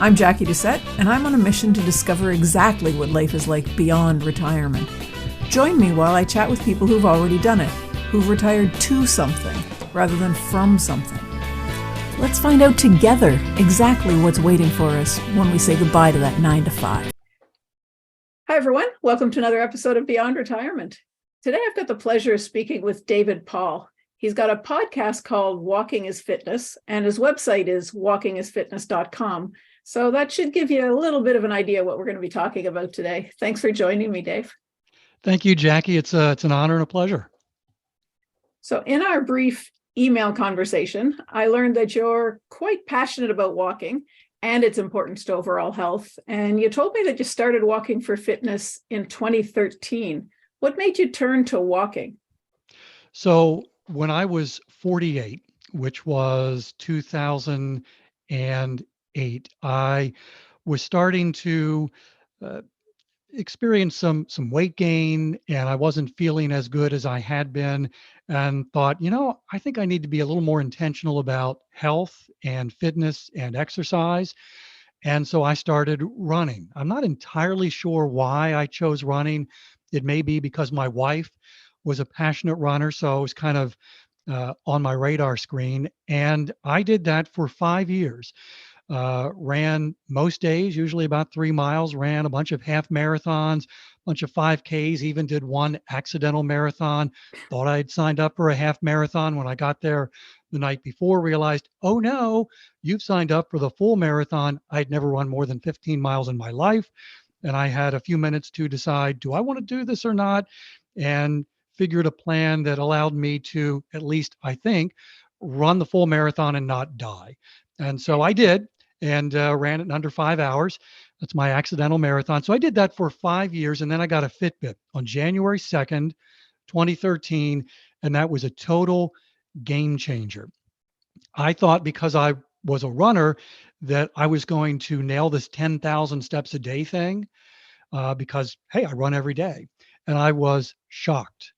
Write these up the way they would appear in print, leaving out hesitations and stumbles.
I'm Jackie Doucette, and I'm on a mission to discover exactly what life is like beyond retirement. Join me while I chat with people who've already done it, who've retired to something rather than from something. Let's find out together exactly what's waiting for us when we say goodbye to that 9 to 5. Hi, everyone. Welcome to another episode of Beyond Retirement. Today, I've got the pleasure of speaking with David Paul. He's got a podcast called Walking is Fitness, and his website is walkingisfitness.com. So that should give you a little bit of an idea what we're going to be talking about today. Thanks for joining me, Dave. Thank you, Jackie. It's an honor and a pleasure. So in our brief email conversation, I learned that you're quite passionate about walking and its importance to overall health. And you told me that you started walking for fitness in 2013. What made you turn to walking? So when I was 48, which was 2008, I was starting to experience some weight gain, and I wasn't feeling as good as I had been, and thought, I think I need to be a little more intentional about health and fitness and exercise. And so I started running. I'm not entirely sure why I chose running. It may be because my wife was a passionate runner, so it was kind of on my radar screen. And I did that for 5 years. Ran most days, usually about 3 miles, ran a bunch of half marathons, bunch of 5Ks, even did one accidental marathon. Thought I'd signed up for a half marathon. When I got there the night before, realized, oh no, you've signed up for the full marathon. I'd never run more than 15 miles in my life. And I had a few minutes to decide, do I want to do this or not? And figured a plan that allowed me to, at least I think, run the full marathon and not die. And so I did, and ran it in under 5 hours. That's my accidental marathon. So I did that for 5 years, and then I got a Fitbit on January 2nd, 2013, and that was a total game changer. I thought because I was a runner that I was going to nail this 10,000 steps a day thing because, hey, I run every day. And I was shocked.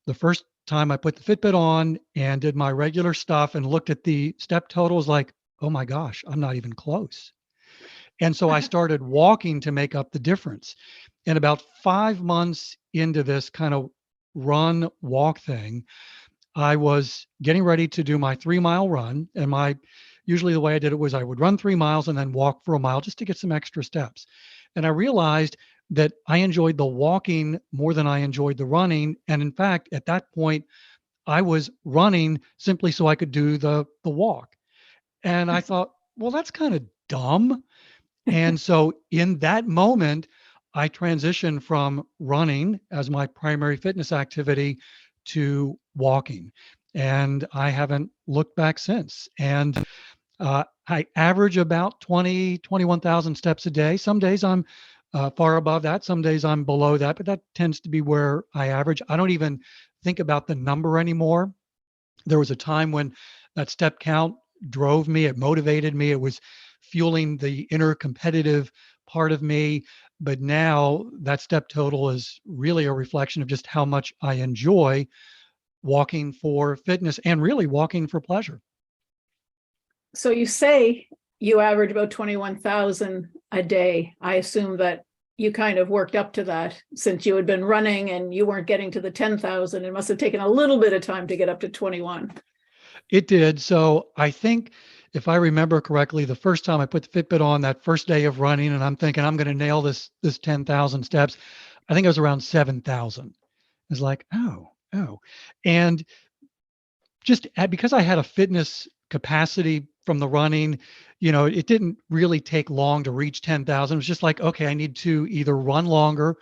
The first time I put the Fitbit on and did my regular stuff and looked at the step totals, like, oh my gosh, I'm not even close. And so I started walking to make up the difference. And about 5 months into this kind of run walk thing, I was getting ready to do my 3 mile run. And usually the way I did it was I would run 3 miles and then walk for a mile just to get some extra steps. And I realized that I enjoyed the walking more than I enjoyed the running. And in fact, at that point, I was running simply so I could do the walk. And I thought, well, that's kind of dumb. And so in that moment, I transitioned from running as my primary fitness activity to walking. And I haven't looked back since. And I average about 21,000 steps a day. Some days I'm far above that. Some days I'm below that, but that tends to be where I average. I don't even think about the number anymore. There was a time when that step count drove me, it motivated me, it was fueling the inner competitive part of me. But now that step total is really a reflection of just how much I enjoy walking for fitness and really walking for pleasure. So you say you average about 21,000 a day. I assume that you kind of worked up to that since you had been running and you weren't getting to the 10,000. It must have taken a little bit of time to get up to 21. It did. So I think if I remember correctly, the first time I put the Fitbit on that first day of running, and I'm thinking I'm going to nail this 10,000 steps, I think it was around 7,000. It's like, oh. And just because I had a fitness capacity from the running, it didn't really take long to reach 10,000. It was just like, okay, I need to either run longer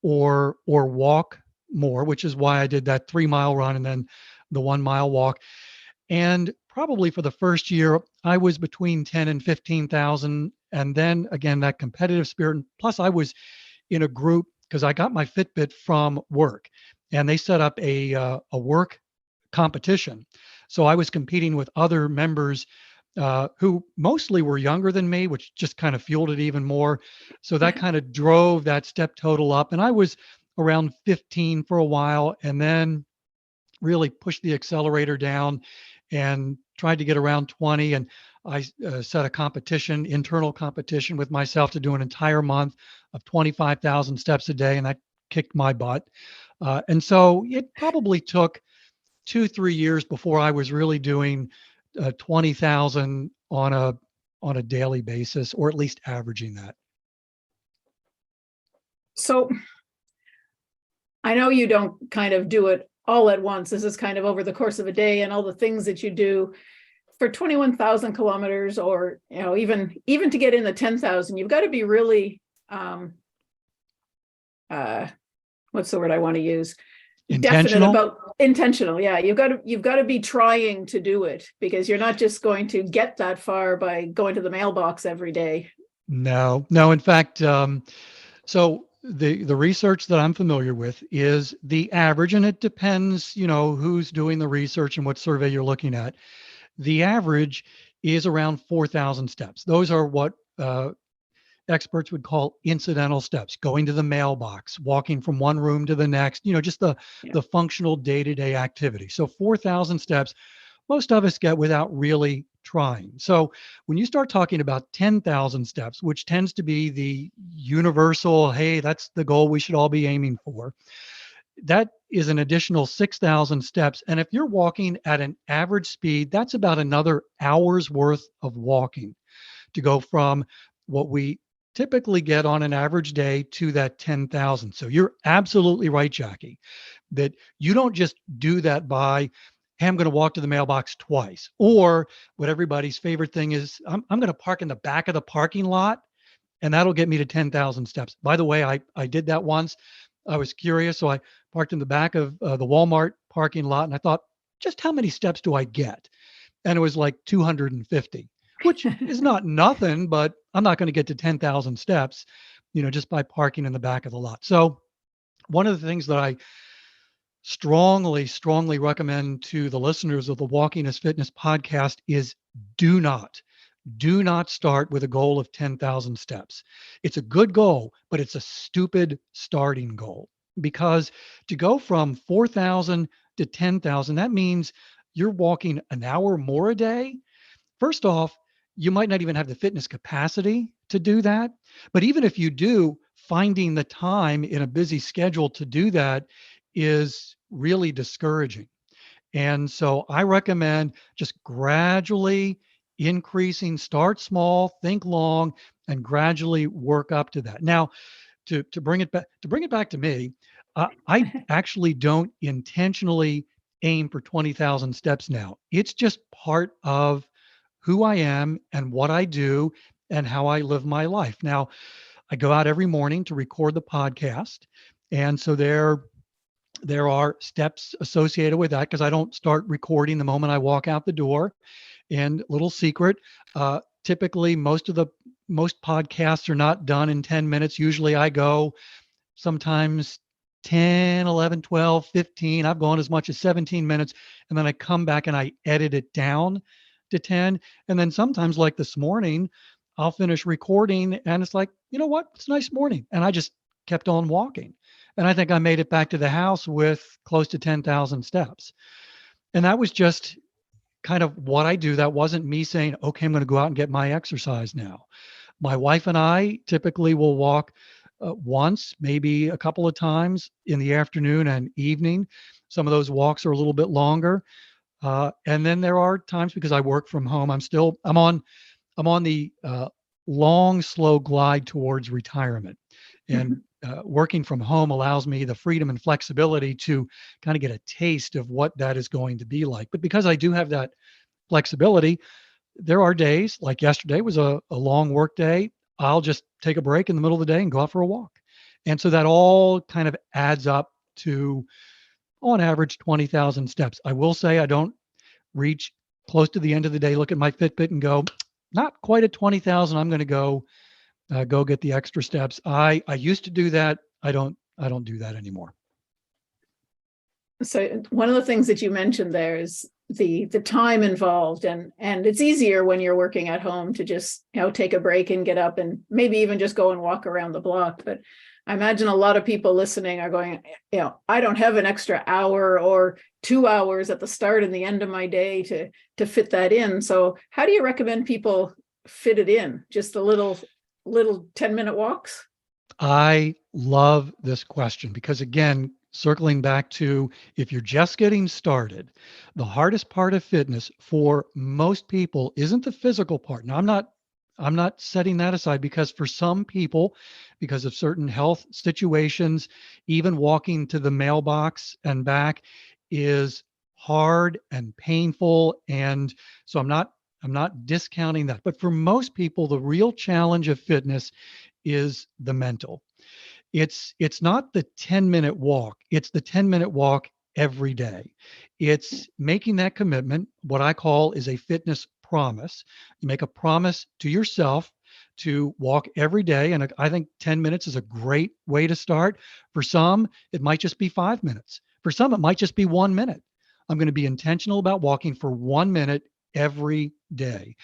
or walk more, which is why I did that 3 mile run and then the 1 mile walk. And probably for the first year, I was between 10 and 15,000. And then again, that competitive spirit. Plus, I was in a group because I got my Fitbit from work, and they set up a work competition. So I was competing with other members who mostly were younger than me, which just kind of fueled it even more. So that kind of drove that step total up. And I was around 15 for a while, and then really pushed the accelerator down and tried to get around 20. And I set a competition, internal competition with myself to do an entire month of 25,000 steps a day, and that kicked my butt. And so it probably took 2, 3 years before I was really doing 20,000 on a daily basis, or at least averaging that. So I know you don't kind of do it all at once. This is kind of over the course of a day and all the things that you do. For 21,000 kilometers, or even to get in the 10,000, you've got to be really what's the word I want to use? Definite about intentional. Yeah, you've got to be trying to do it, because you're not just going to get that far by going to the mailbox every day. No. In fact, so the research that I'm familiar with is the average, and it depends, who's doing the research and what survey you're looking at. The average is around 4,000 steps. Those are what experts would call incidental steps: going to the mailbox, walking from one room to the next, just the functional day-to-day activity. So 4,000 steps, most of us get without really trying. So when you start talking about 10,000 steps, which tends to be the universal, hey, that's the goal we should all be aiming for, that is an additional 6,000 steps. And if you're walking at an average speed, that's about another hour's worth of walking to go from what we typically get on an average day to that 10,000. So you're absolutely right, Jackie, that you don't just do that by, hey, I'm going to walk to the mailbox twice, or what everybody's favorite thing is, I'm going to park in the back of the parking lot, and that'll get me to 10,000 steps. By the way, I did that once. I was curious, so I parked in the back of the Walmart parking lot, and I thought, just how many steps do I get? And it was like 250, which is not nothing, but I'm not going to get to 10,000 steps, just by parking in the back of the lot. So one of the things that I strongly, strongly recommend to the listeners of the Walking is Fitness podcast is do not start with a goal of 10,000 steps. It's a good goal, but it's a stupid starting goal, because to go from 4,000 to 10,000, that means you're walking an hour more a day. First off, you might not even have the fitness capacity to do that. But even if you do, finding the time in a busy schedule to do that is really discouraging. And so I recommend just gradually increasing, start small, think long, and gradually work up to that. Now, to bring it back to me, I actually don't intentionally aim for 20,000 steps now. It's just part of who I am and what I do and how I live my life. Now, I go out every morning to record the podcast, and so there are steps associated with that, because I don't start recording the moment I walk out the door. And little secret, typically most podcasts are not done in 10 minutes. Usually I go sometimes 10, 11, 12, 15. I've gone as much as 17 minutes. And then I come back and I edit it down to 10. And then sometimes, like this morning, I'll finish recording and it's like, you know what? It's a nice morning. And I just kept on walking. And I think I made it back to the house with close to 10,000 steps. And that was just kind of what I do. That wasn't me saying, okay, I'm going to go out and get my exercise now. My wife and I typically will walk once, maybe a couple of times in the afternoon and evening. Some of those walks are a little bit longer. And then there are times, because I work from home, I'm on the long, slow glide towards retirement. And working from home allows me the freedom and flexibility to kind of get a taste of what that is going to be like. But because I do have that flexibility, there are days, like yesterday was a long work day, I'll just take a break in the middle of the day and go out for a walk. And so that all kind of adds up to, on average, 20,000 steps. I will say I don't reach close to the end of the day, look at my Fitbit and go, not quite at 20,000. I'm going to go get the extra steps. I used to do that. I don't do that anymore. So one of the things that you mentioned there is the time involved, and it's easier when you're working at home to just take a break and get up and maybe even just go and walk around the block. But I imagine a lot of people listening are going, I don't have an extra hour or 2 hours at the start and the end of my day to fit that in. So how do you recommend people fit it in? Just the little 10-minute walks? I love this question because, again, circling back to if you're just getting started, the hardest part of fitness for most people isn't the physical part. Now, I'm not setting that aside because for some people, because of certain health situations, even walking to the mailbox and back is hard and painful. And so I'm not discounting that. But for most people, the real challenge of fitness is the mental. It's not the 10-minute walk. It's the 10-minute walk every day. It's making that commitment. What I call is a fitness promise. You make a promise to yourself to walk every day. And I think 10 minutes is a great way to start. For some, it might just be 5 minutes. For some, it might just be 1 minute. I'm going to be intentional about walking for 1 minute every day.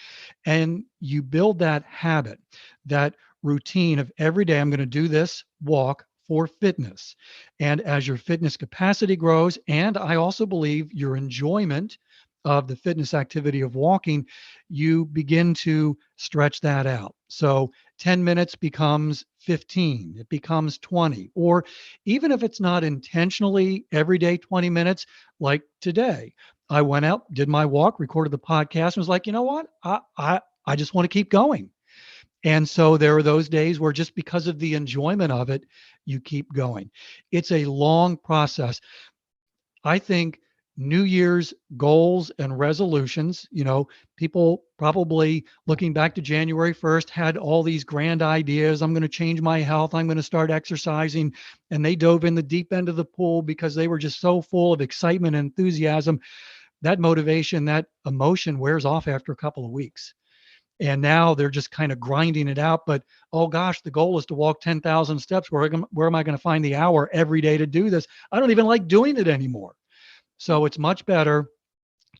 And you build that habit, that routine of every day, I'm going to do this walk for fitness. And as your fitness capacity grows, and I also believe your enjoyment of the fitness activity of walking, you begin to stretch that out. So 10 minutes becomes 15, it becomes 20, or even if it's not intentionally every day 20 minutes, like today, I went out, did my walk, recorded the podcast, and was like, you know what? I just want to keep going. And so there are those days where just because of the enjoyment of it, you keep going. It's a long process. I think New Year's goals and resolutions, people probably looking back to January 1st had all these grand ideas. I'm going to change my health. I'm going to start exercising. And they dove in the deep end of the pool because they were just so full of excitement and enthusiasm. That motivation, that emotion wears off after a couple of weeks. And now they're just kind of grinding it out. But oh gosh, the goal is to walk 10,000 steps. Where am I going to find the hour every day to do this? I don't even like doing it anymore. So it's much better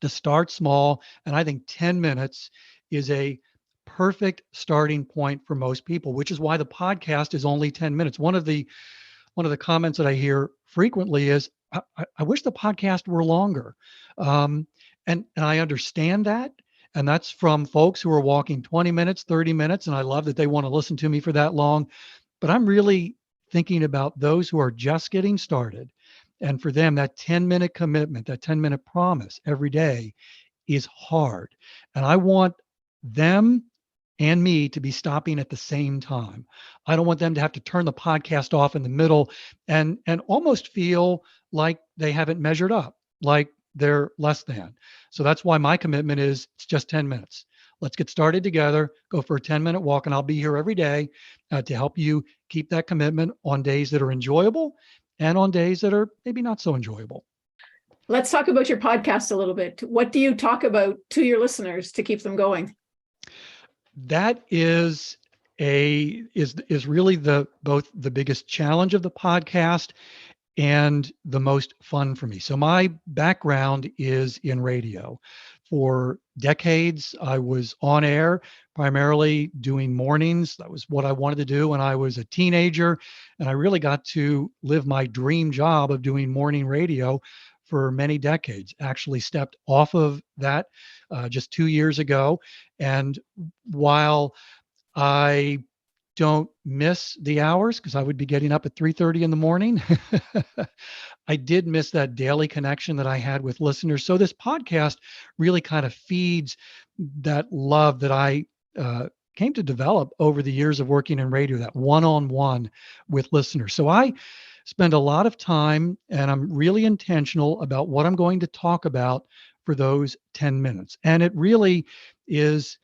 to start small. And I think 10 minutes is a perfect starting point for most people, which is why the podcast is only 10 minutes. One of the comments that I hear frequently is, I wish the podcast were longer. And I understand that. And that's from folks who are walking 20 minutes, 30 minutes. And I love that they want to listen to me for that long. But I'm really thinking about those who are just getting started. And for them, that 10-minute commitment, that 10-minute promise every day is hard. And I want them and me to be stopping at the same time. I don't want them to have to turn the podcast off in the middle and almost feel like they haven't measured up, like they're less than. So that's why my commitment is it's just 10 minutes. Let's get started together, go for a 10-minute walk, and I'll be here every day to help you keep that commitment on days that are enjoyable and on days that are maybe not so enjoyable. Let's talk about your podcast a little bit. What do you talk about to your listeners to keep them going? That is really the both the biggest challenge of the podcast and the most fun for me. So my background is in radio. For decades, I was on air, primarily doing mornings. That was what I wanted to do when I was a teenager. And I really got to live my dream job of doing morning radio for many decades. Actually stepped off of that just 2 years ago. And while I don't miss the hours because I would be getting up at 3:30 in the morning. I did miss that daily connection that I had with listeners. So this podcast really kind of feeds that love that I came to develop over the years of working in radio, that one-on-one with listeners. So I spend a lot of time and I'm really intentional about what I'm going to talk about for those 10 minutes. And it really is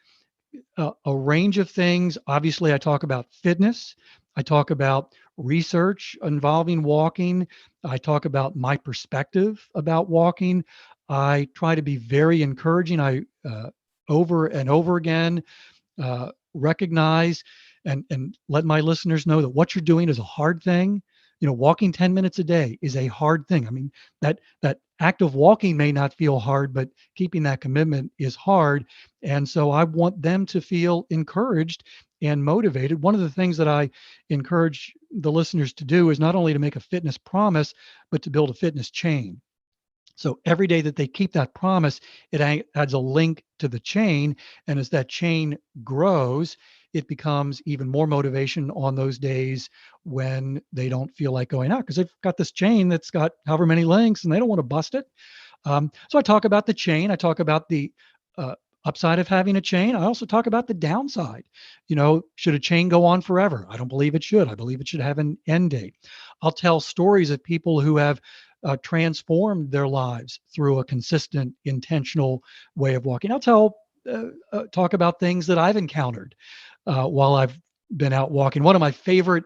a range of things. Obviously, I talk about fitness. I talk about research involving walking. I talk about my perspective about walking. I try to be very encouraging. I over and over again recognize and let my listeners know that what you're doing is a hard thing. Walking 10 minutes a day is a hard thing. I mean, that act of walking may not feel hard, but keeping that commitment is hard. And so I want them to feel encouraged and motivated. One of the things that I encourage the listeners to do is not only to make a fitness promise, but to build a fitness chain. So every day that they keep that promise, it adds a link to the chain. And as that chain grows, it becomes even more motivation on those days when they don't feel like going out because they've got this chain that's got however many links and they don't want to bust it. So I talk about the chain. I talk about the uh, upside of having a chain. I also talk about the downside. Should a chain go on forever? I don't believe it should. I believe it should have an end date. I'll tell stories of people who have transformed their lives through a consistent, intentional way of walking. I'll talk about things that I've encountered while I've been out walking. One of my favorite,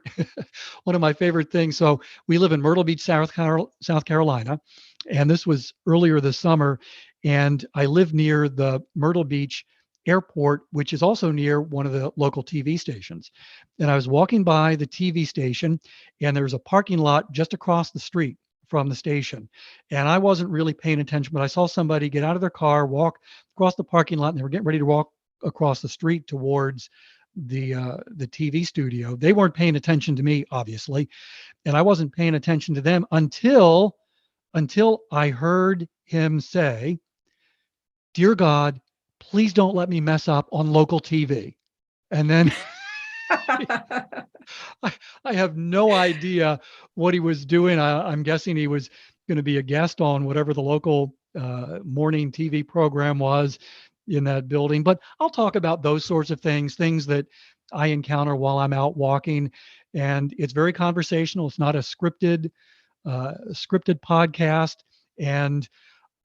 one of my favorite things. So we live in Myrtle Beach, South Carolina, and this was earlier this summer. And I live near the Myrtle Beach airport, which is also near one of the local TV stations. And I was walking by the TV station, and there was a parking lot just across the street from the station. And I wasn't really paying attention, but I saw somebody get out of their car, walk across the parking lot, and they were getting ready to walk across the street towards the TV studio. They weren't paying attention to me, obviously, and I wasn't paying attention to them until I heard him say, "Dear God, please don't let me mess up on local TV." And then I have no idea what he was doing. I'm guessing he was going to be a guest on whatever the local morning TV program was in that building. But I'll talk about those sorts of things that I encounter while I'm out walking. And it's very conversational. It's not a scripted podcast. And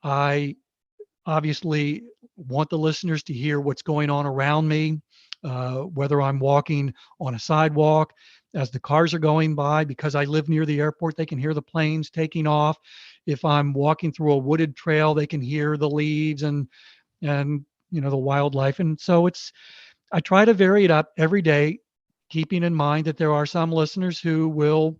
I obviously want the listeners to hear what's going on around me, whether I'm walking on a sidewalk as the cars are going by. Because I live near the airport, they can hear the planes taking off. If I'm walking through a wooded trail, they can hear the leaves and the wildlife. And so I try to vary it up every day, keeping in mind that there are some listeners who will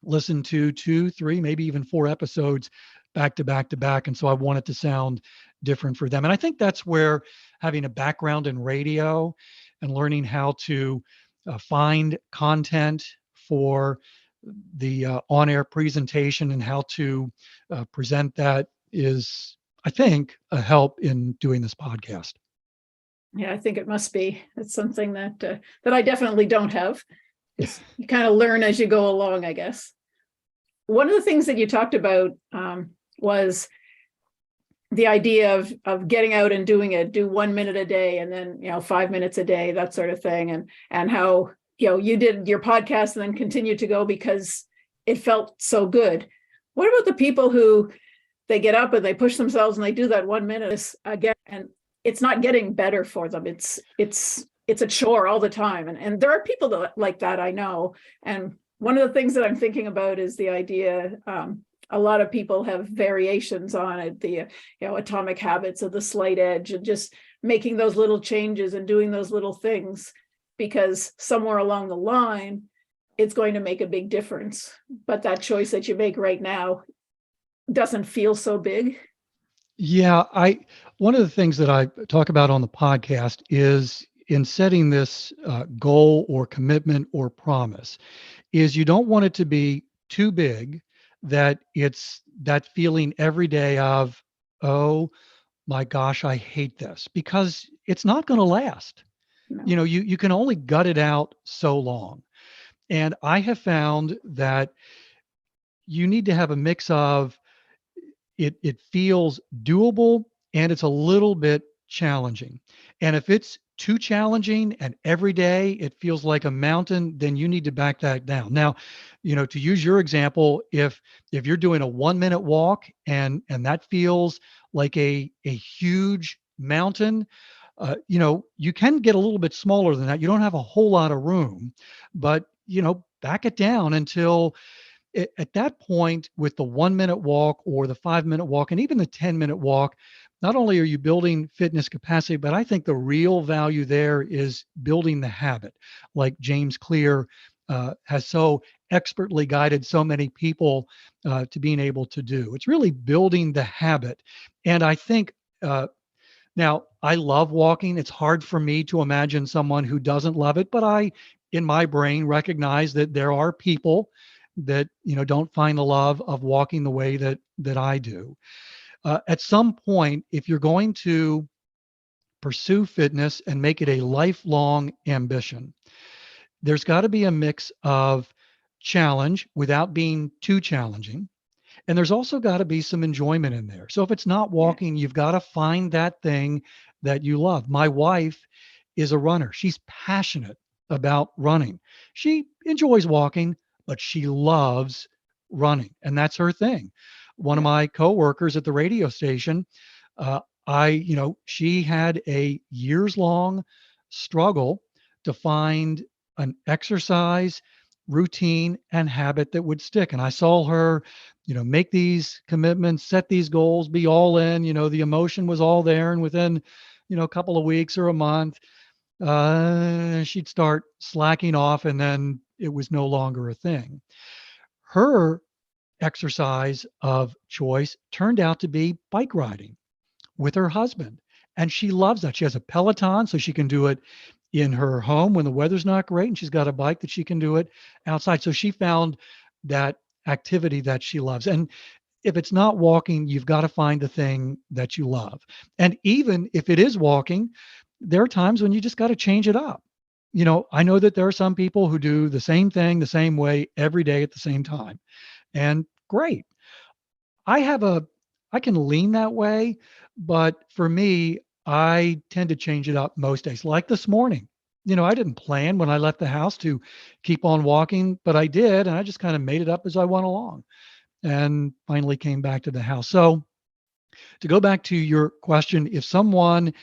listen to 2, 3, maybe even 4 episodes back to back to back. And so I want it to sound different for them. And I think that's where having a background in radio and learning how to find content for the on-air presentation and how to present that is, I think, a help in doing this podcast. Yeah, I think it must be. It's something that I definitely don't have. You kind of learn as you go along, I guess. One of the things that you talked about was the idea of getting out and do 1 minute a day and then 5 minutes a day, that sort of thing, and how you did your podcast and then continued to go because it felt so good. What about the people who they get up and they push themselves and they do that 1 minute again, and it's not getting better for them? It's a chore all the time, and there are people like that, I know. And one of the things that I'm thinking about is the idea. A lot of people have variations on it, the atomic habits of the slight edge, and just making those little changes and doing those little things, because somewhere along the line, it's going to make a big difference. But that choice that you make right now doesn't feel so big. Yeah, one of the things that I talk about on the podcast is in setting this goal or commitment or promise is you don't want it to be too big that it's that feeling every day of, oh my gosh, I hate this, because it's not going to last. No. You can only gut it out so long. And I have found that you need to have a mix of it feels doable and it's a little bit challenging. And if it's too challenging and every day it feels like a mountain, then you need to back that down. Now, to use your example, if you're doing a 1 minute walk and that feels like a huge mountain, you can get a little bit smaller than that. You don't have a whole lot of room, but back it down until at that point, with the 1 minute walk or the 5 minute walk and even the 10-minute walk, not only are you building fitness capacity, but I think the real value there is building the habit, like James Clear has so expertly guided so many people to being able to do. It's really building the habit. And I think now I love walking. It's hard for me to imagine someone who doesn't love it, but I, in my brain, recognize that there are people that don't find the love of walking the way that I do. At some point, if you're going to pursue fitness and make it a lifelong ambition, there's got to be a mix of challenge without being too challenging. And there's also got to be some enjoyment in there. So if it's not Yeah. walking, you've got to find that thing that you love. My wife is a runner. She's passionate about running. She enjoys walking, but she loves running, and that's her thing. One of Yeah. my coworkers at the radio station, she had a years long struggle to find an exercise routine and habit that would stick. And I saw her, make these commitments, set these goals, be all in, the emotion was all there. And within, a couple of weeks or a month, she'd start slacking off and then it was no longer a thing. Her exercise of choice turned out to be bike riding with her husband. And she loves that. She has a Peloton, so she can do it in her home when the weather's not great. And she's got a bike that she can do it outside. So she found that activity that she loves. And if it's not walking, you've got to find the thing that you love. And even if it is walking, there are times when you just got to change it up. I know that there are some people who do the same thing the same way every day at the same time. And great. I have a I can lean that way, but for me, I tend to change it up most days. Like this morning, I didn't plan when I left the house to keep on walking, but I did, and I just kind of made it up as I went along and finally came back to the house. So, to go back to your question, if someone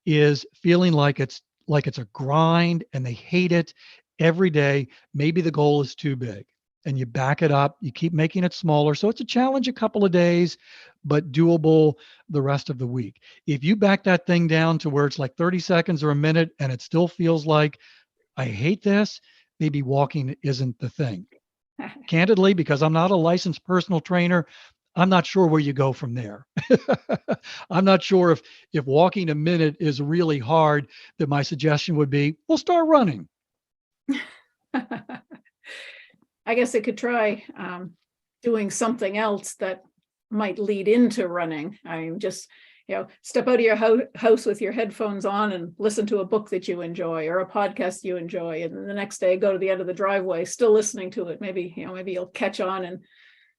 is feeling like it's a grind and they hate it every day, maybe the goal is too big. And you back it up, you keep making it smaller. So it's a challenge a couple of days, but doable the rest of the week. If you back that thing down to where it's like 30 seconds or a minute and it still feels like I hate this, maybe walking isn't the thing. Candidly, because I'm not a licensed personal trainer, I'm not sure where you go from there. I'm not sure if walking a minute is really hard, that my suggestion would be, well, start running. I guess it could try doing something else that might lead into running. I mean, just, step out of your house with your headphones on and listen to a book that you enjoy or a podcast you enjoy. And then the next day, go to the end of the driveway, still listening to it. Maybe you'll catch on, and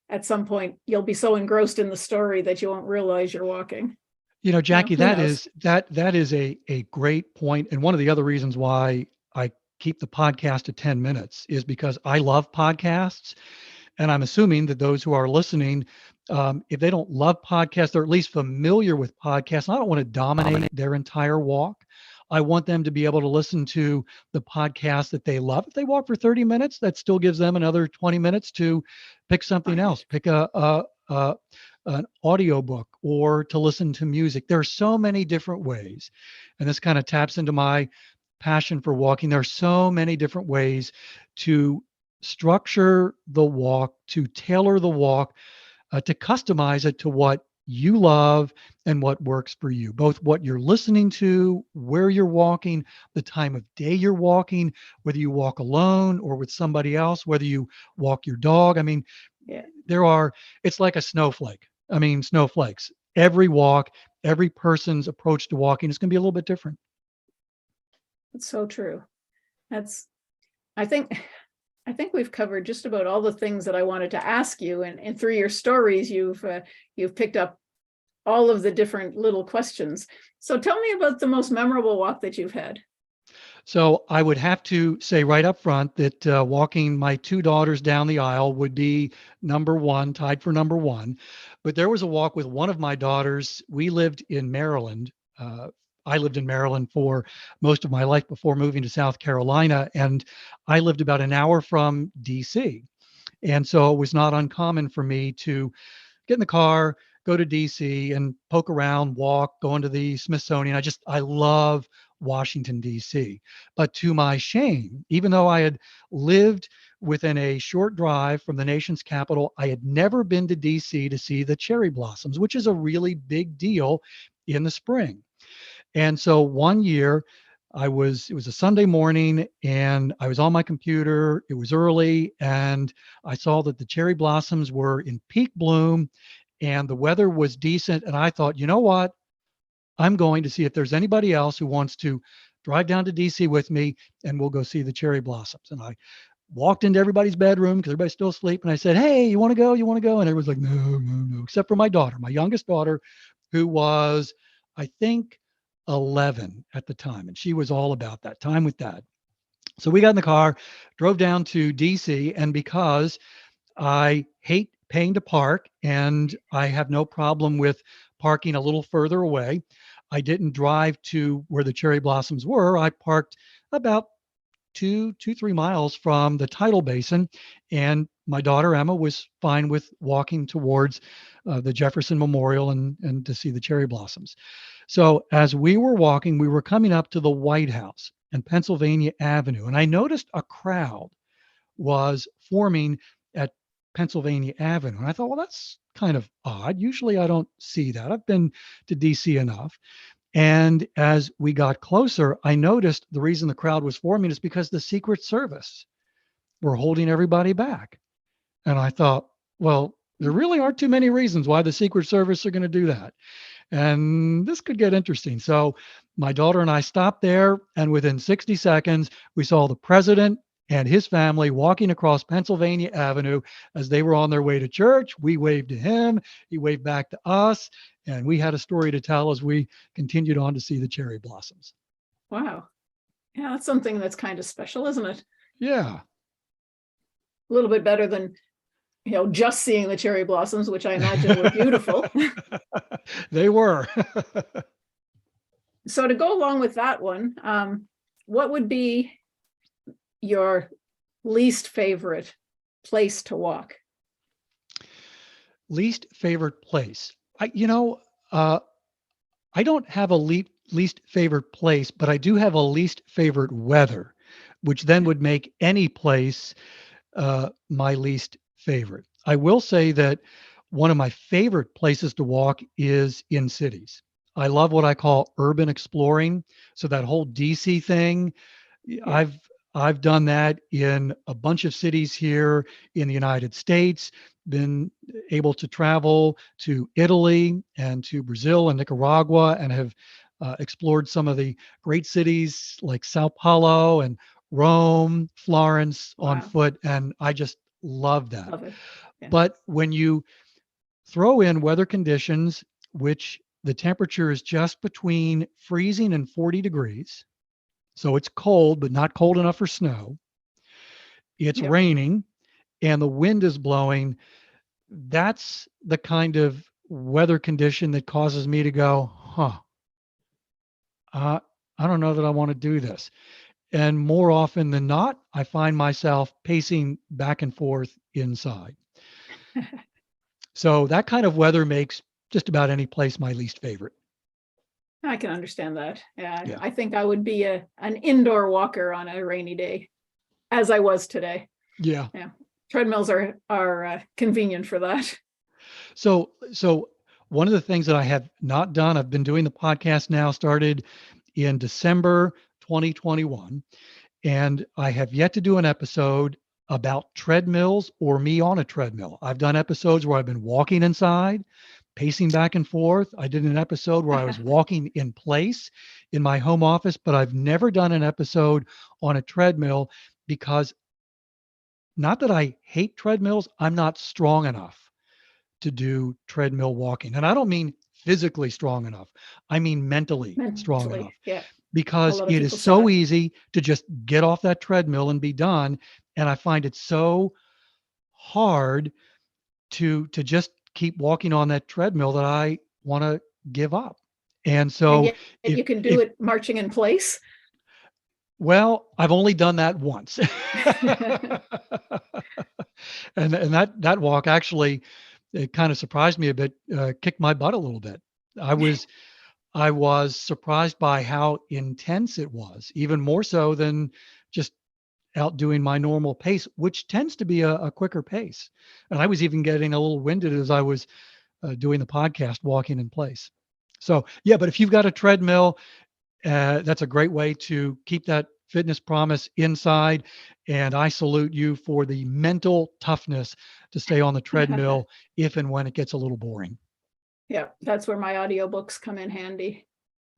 at some point you'll be so engrossed in the story that you won't realize you're walking. Jackie, Who knows? that is a great point. And one of the other reasons why I keep the podcast to 10 minutes is because I love podcasts. And I'm assuming that those who are listening, if they don't love podcasts, they're at least familiar with podcasts. And I don't want to dominate their entire walk. I want them to be able to listen to the podcast that they love. If they walk for 30 minutes, that still gives them another 20 minutes to pick something else, pick an audiobook or to listen to music. There are so many different ways. And this kind of taps into my passion for walking. There are so many different ways to structure the walk, to tailor the walk, to customize it to what you love and what works for you, both what you're listening to, where you're walking, the time of day you're walking, whether you walk alone or with somebody else, whether you walk your dog. I mean, Yeah. it's like a snowflake. I mean, snowflakes. Every walk, every person's approach to walking is going to be a little bit different. It's so true. I think we've covered just about all the things that I wanted to ask you, and through your stories, you've picked up all of the different little questions. So tell me about the most memorable walk that you've had. So I would have to say right up front that walking my two daughters down the aisle would be number one, tied for number one. But there was a walk with one of my daughters. We lived in Maryland. I lived in Maryland for most of my life before moving to South Carolina, and I lived about an hour from DC. And so it was not uncommon for me to get in the car, go to DC and poke around, walk, go into the Smithsonian. I love Washington, DC. But to my shame, even though I had lived within a short drive from the nation's capital, I had never been to DC to see the cherry blossoms, which is a really big deal in the spring. And so one year, it was a Sunday morning and I was on my computer. It was early and I saw that the cherry blossoms were in peak bloom and the weather was decent. And I thought, you know what? I'm going to see if there's anybody else who wants to drive down to DC with me, and we'll go see the cherry blossoms. And I walked into everybody's bedroom because everybody's still asleep. And I said, hey, you want to go? You want to go? And everyone's like, no, no, no, except for my daughter, my youngest daughter, who was, I think, 11 at the time. And she was all about that time with dad. So we got in the car, drove down to DC. And because I hate paying to park and I have no problem with parking a little further away, I didn't drive to where the cherry blossoms were. I parked about 3 miles from the tidal basin, and my daughter Emma was fine with walking towards the Jefferson Memorial and to see the cherry blossoms. So as we were walking, we were coming up to the White House and Pennsylvania Avenue, and I noticed a crowd was forming at Pennsylvania Avenue. And I thought, well, that's kind of odd. Usually I don't see that. I've been to DC enough. And as we got closer, I noticed the reason the crowd was forming is because the Secret Service were holding everybody back. And I thought, well, there really aren't too many reasons why the Secret Service are going to do that. And this could get interesting. So my daughter and I stopped there, and within 60 seconds, we saw the president and his family walking across Pennsylvania Avenue as they were on their way to church. We waved to him, he waved back to us, and we had a story to tell as we continued on to see the cherry blossoms. Wow. Yeah, that's something that's kind of special, isn't it? Yeah. A little bit better than, just seeing the cherry blossoms, which I imagine were beautiful. They were. So to go along with that one, what would be your least favorite place to walk? Least favorite place. I don't have a least favorite place, but I do have a least favorite weather, which then would make any place my least favorite. I will say that one of my favorite places to walk is in cities. I love what I call urban exploring. So that whole DC thing, Yeah. I've done that in a bunch of cities here in the United States, been able to travel to Italy and to Brazil and Nicaragua, and have explored some of the great cities like Sao Paulo and Rome, Florence on Wow. foot. And I just love that. Love it. Yeah. But when you throw in weather conditions, which the temperature is just between freezing and 40 degrees, so it's cold, but not cold enough for snow. It's Yep. raining and the wind is blowing. That's the kind of weather condition that causes me to go, I don't know that I want to do this. And more often than not, I find myself pacing back and forth inside. So that kind of weather makes just about any place my least favorite. I can understand that. Yeah. I think I would be an indoor walker on a rainy day, as I was today. Yeah. Treadmills are convenient for that. So one of the things that I have not done, I've been doing the podcast now, started in December 2021, and I have yet to do an episode about treadmills or me on a treadmill. I've done episodes where I've been walking inside, pacing back and forth. I did an episode where I was walking in place in my home office, but I've never done an episode on a treadmill because, not that I hate treadmills, I'm not strong enough to do treadmill walking. And I don't mean physically strong enough. I mean mentally strong enough. Yeah. Because it is so easy to just get off that treadmill and be done. And I find it so hard to just keep walking on that treadmill that I want to give up. And so and you can do it marching in place. Well, I've only done that once. and that walk actually, it kind of surprised me a bit, kicked my butt a little bit. I was surprised by how intense it was, even more so than just outdoing my normal pace, which tends to be a quicker pace. And I was even getting a little winded as I was doing the podcast, walking in place. So yeah, but if you've got a treadmill, that's a great way to keep that fitness promise inside. And I salute you for the mental toughness to stay on the treadmill if and when it gets a little boring. Yeah, that's where my audiobooks come in handy.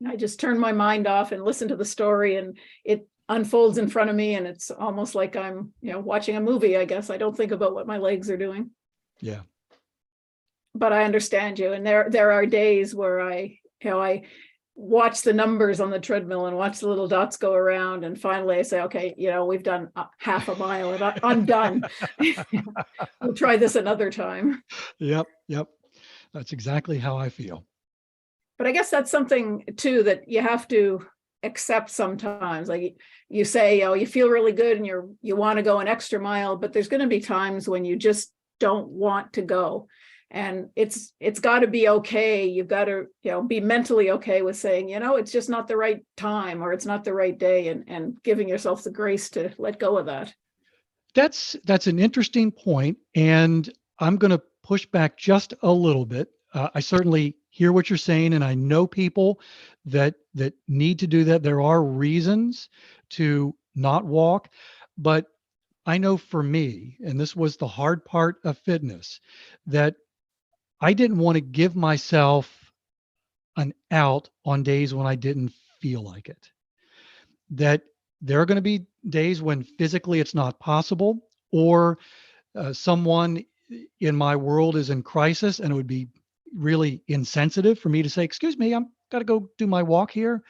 I just turn my mind off and listen to the story, and it unfolds in front of me, and it's almost like I'm, watching a movie, I guess. I don't think about what my legs are doing. Yeah. But I understand you. And there are days where I watch the numbers on the treadmill and watch the little dots go around, and finally I say, okay, we've done half a mile and I'm done. We'll try this another time. Yep. That's exactly how I feel. But I guess that's something too that you have to accept sometimes. Like you say, you feel really good and you want to go an extra mile, but there's going to be times when you just don't want to go. And it's got to be okay. You've got to, be mentally okay with saying, it's just not the right time, or it's not the right day, and giving yourself the grace to let go of that. That's an interesting point, and I'm going to push back just a little bit. I certainly hear what you're saying, and I know people that need to do that. There are reasons to not walk, but I know for me, and this was the hard part of fitness, that I didn't want to give myself an out on days when I didn't feel like it. That there are going to be days when physically it's not possible, or someone in my world is in crisis, and it would be really insensitive for me to say, excuse me, I'm got to go do my walk here.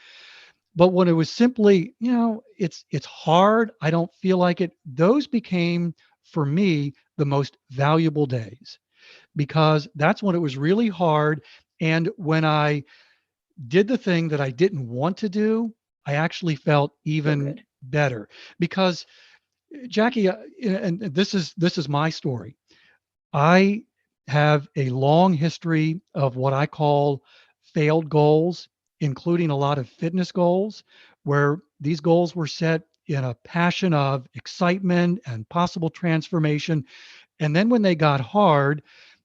But when it was simply, it's hard, I don't feel like it, those became for me the most valuable days, because that's when it was really hard. And when I did the thing that I didn't want to do, I actually felt even better. Because Jackie, and this is my story. I have a long history of what I call failed goals, including a lot of fitness goals, where these goals were set in a passion of excitement and possible transformation. And then when they got hard,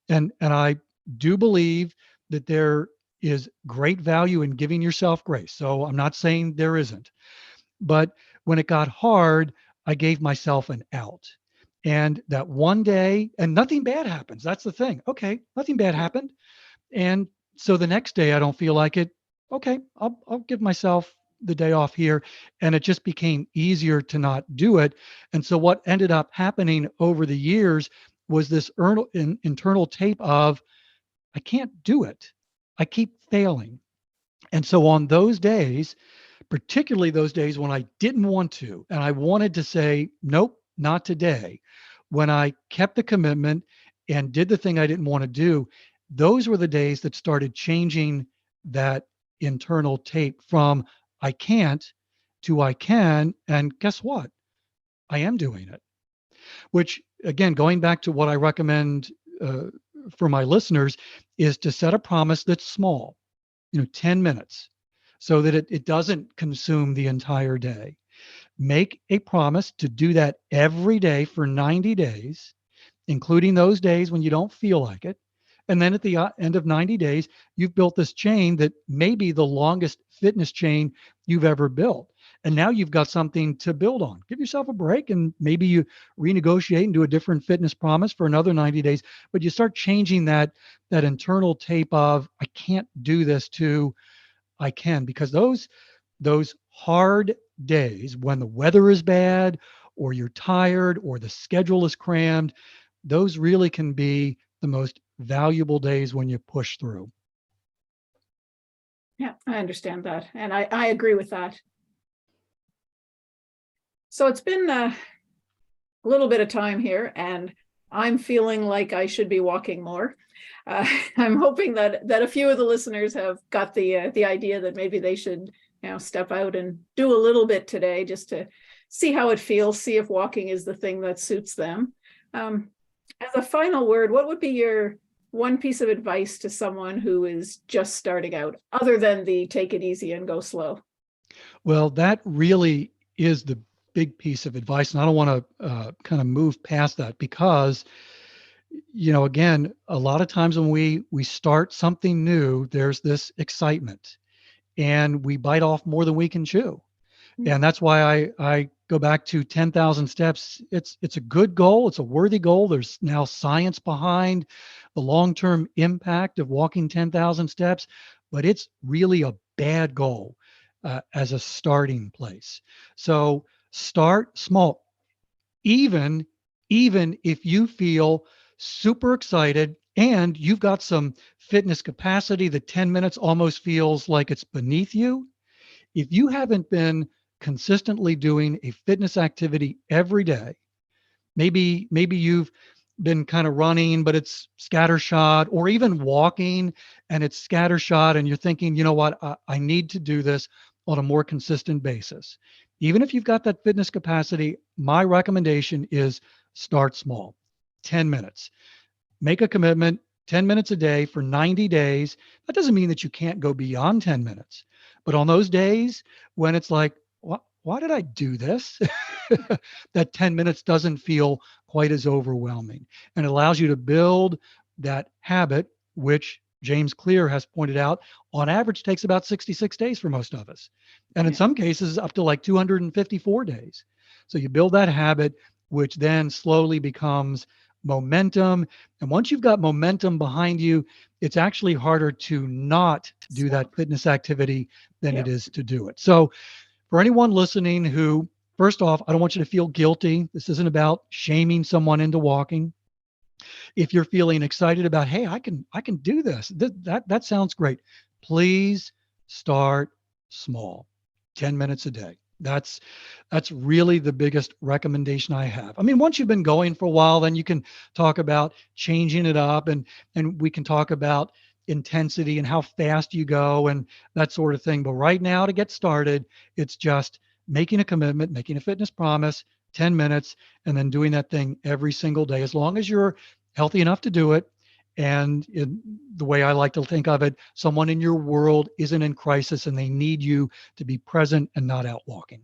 and I do believe that there is great value in giving yourself grace. So I'm not saying there isn't. But when it got hard, I gave myself an out. And that one day, and nothing bad happens. That's the thing. Okay, nothing bad happened. And so the next day I don't feel like it. Okay, I'll give myself the day off here. And it just became easier to not do it. And so what ended up happening over the years was this internal tape of, I can't do it. I keep failing. And so on those days, particularly those days when I didn't want to, and I wanted to say, nope, not today, when I kept the commitment and did the thing I didn't want to do, those were the days that started changing that internal tape from I can't to I can. And guess what? I am doing it. Which, again, going back to what I recommend for my listeners, is to set a promise that's small, 10 minutes, so that it doesn't consume the entire day. Make a promise to do that every day for 90 days, including those days when you don't feel like it. And then at the end of 90 days, you've built this chain that may be the longest fitness chain you've ever built. And now you've got something to build on. Give yourself a break, and maybe you renegotiate and do a different fitness promise for another 90 days. But you start changing that internal tape of I can't do this to I can, because those hard days when the weather is bad, or you're tired, or the schedule is crammed, those really can be the most valuable days when you push through. Yeah, I understand that. And I agree with that. So it's been a little bit of time here, and I'm feeling like I should be walking more. I'm hoping that a few of the listeners have got the idea that maybe they should step out and do a little bit today, just to see how it feels, see if walking is the thing that suits them. As a final word, what would be your one piece of advice to someone who is just starting out, other than the take it easy and go slow? Well, that really is the big piece of advice. And I don't want to kind of move past that, because, again, a lot of times when we start something new, there's this excitement, and we bite off more than we can chew. And that's why I go back to 10,000 steps. It's a good goal. It's a worthy goal. There's now science behind the long-term impact of walking 10,000 steps, but it's really a bad goal as a starting place. So start small. Even even if you feel super excited and you've got some fitness capacity, the 10 minutes almost feels like it's beneath you. If you haven't been consistently doing a fitness activity every day, maybe you've been kind of running but it's scattershot, or even walking and it's scattershot, and you're thinking, you know what, I need to do this on a more consistent basis. Even if you've got that fitness capacity, my recommendation is start small. 10 minutes. Make a commitment, 10 minutes a day for 90 days. That doesn't mean that you can't go beyond 10 minutes. But on those days when it's like, why did I do this? That 10 minutes doesn't feel quite as overwhelming, and it allows you to build that habit, which James Clear has pointed out on average takes about 66 days for most of us. And in Yeah. some cases, up to like 254 days. So you build that habit, which then slowly becomes momentum. And once you've got momentum behind you, it's actually harder to not do that Stop. fitness activity than it Yep. is to do it. So, for anyone listening who, first off, I don't want you to feel guilty. This isn't about shaming someone into walking. If you're feeling excited about, hey, I can do this. That sounds great. Please start small. 10 minutes a day. That's really the biggest recommendation I have. I mean, once you've been going for a while, then you can talk about changing it up, and we can talk about intensity and how fast you go and that sort of thing. But right now, to get started, it's just making a commitment, making a fitness promise, 10 minutes, and then doing that thing every single day, as long as you're healthy enough to do it. And in the way I like to think of it, someone in your world isn't in crisis and they need you to be present and not out walking.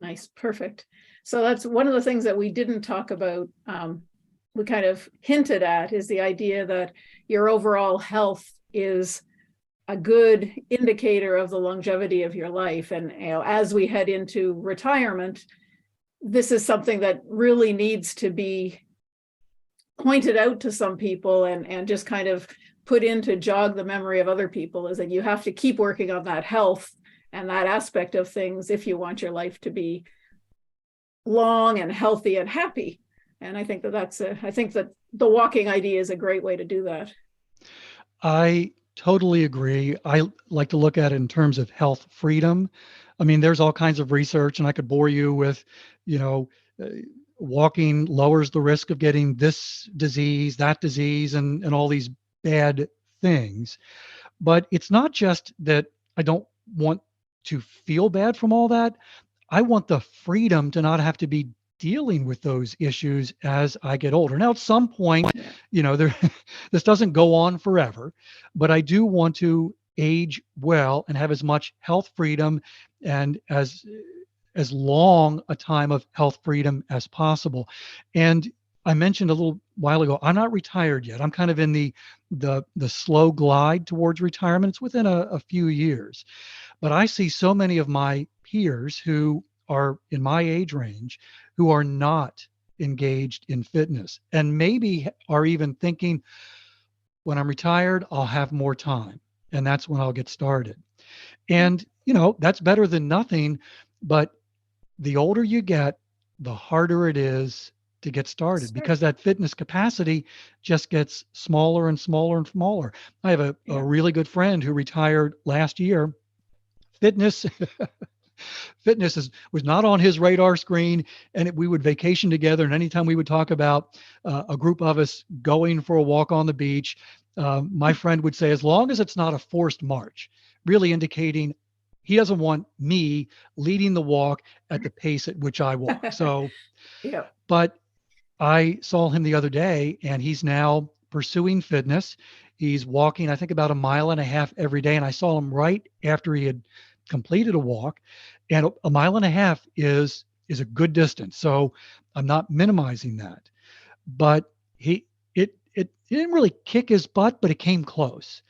Nice. Perfect. So that's one of the things that we didn't talk about. We kind of hinted at is the idea that your overall health is a good indicator of the longevity of your life. And as we head into retirement, this is something that really needs to be pointed out to some people and just kind of put in to jog the memory of other people, is that you have to keep working on that health and that aspect of things if you want your life to be long and healthy and happy. And I think I think that the walking idea is a great way to do that. I totally agree. I like to look at it in terms of health freedom. I mean, there's all kinds of research, and I could bore you with, you know, uh, walking lowers the risk of getting this disease, that disease, and all these bad things. But it's not just that I don't want to feel bad from all that. I want the freedom to not have to be dealing with those issues as I get older. Now, at some point, Yeah. there this doesn't go on forever, but I do want to age well and have as much health freedom and as long a time of health freedom as possible. And I mentioned a little while ago, I'm not retired yet. I'm kind of in the slow glide towards retirement. It's within a few years. But I see so many of my peers who are in my age range who are not engaged in fitness and maybe are even thinking, when I'm retired, I'll have more time and that's when I'll get started. And, that's better than nothing. But the older you get, the harder it is to get started Start. because that fitness capacity just gets smaller and smaller and smaller. I have a Yeah. really good friend who retired last year. Fitness was not on his radar screen, and we would vacation together, and anytime we would talk about a group of us going for a walk on the beach, my friend would say, as long as it's not a forced march, really indicating he doesn't want me leading the walk at the pace at which I walk. So, Yeah. but I saw him the other day, and he's now pursuing fitness. He's walking, I think, about a mile and a half every day. And I saw him right after he had completed a walk. And a mile and a half is a good distance. So I'm not minimizing that. But it didn't really kick his butt, but it came close.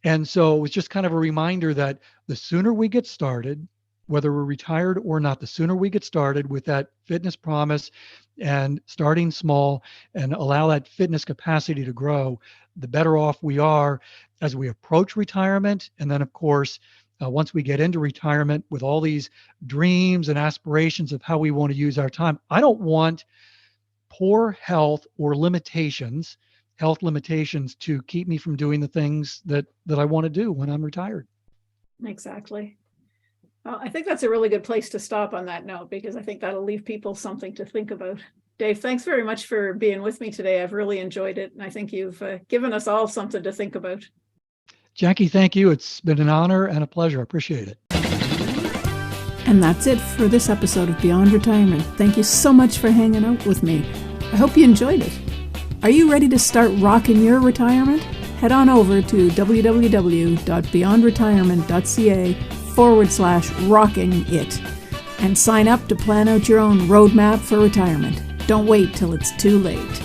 And so it was just kind of a reminder that the sooner we get started, whether we're retired or not. The sooner we get started with that fitness promise and starting small and allow that fitness capacity to grow, the better off we are as we approach retirement. And then, of course, once we get into retirement with all these dreams and aspirations of how we want to use our time, I don't want poor health or health limitations to keep me from doing the things that I want to do when I'm retired. Exactly. Well, I think that's a really good place to stop on that note, because I think that'll leave people something to think about. Dave, thanks very much for being with me today. I've really enjoyed it, and I think you've given us all something to think about. Jackie, thank you. It's been an honor and a pleasure. I appreciate it. And that's it for this episode of Beyond Retirement. Thank you so much for hanging out with me. I hope you enjoyed it. Are you ready to start rocking your retirement? Head on over to www.beyondretirement.ca/rocking it and sign up to plan out your own roadmap for retirement. Don't wait till it's too late.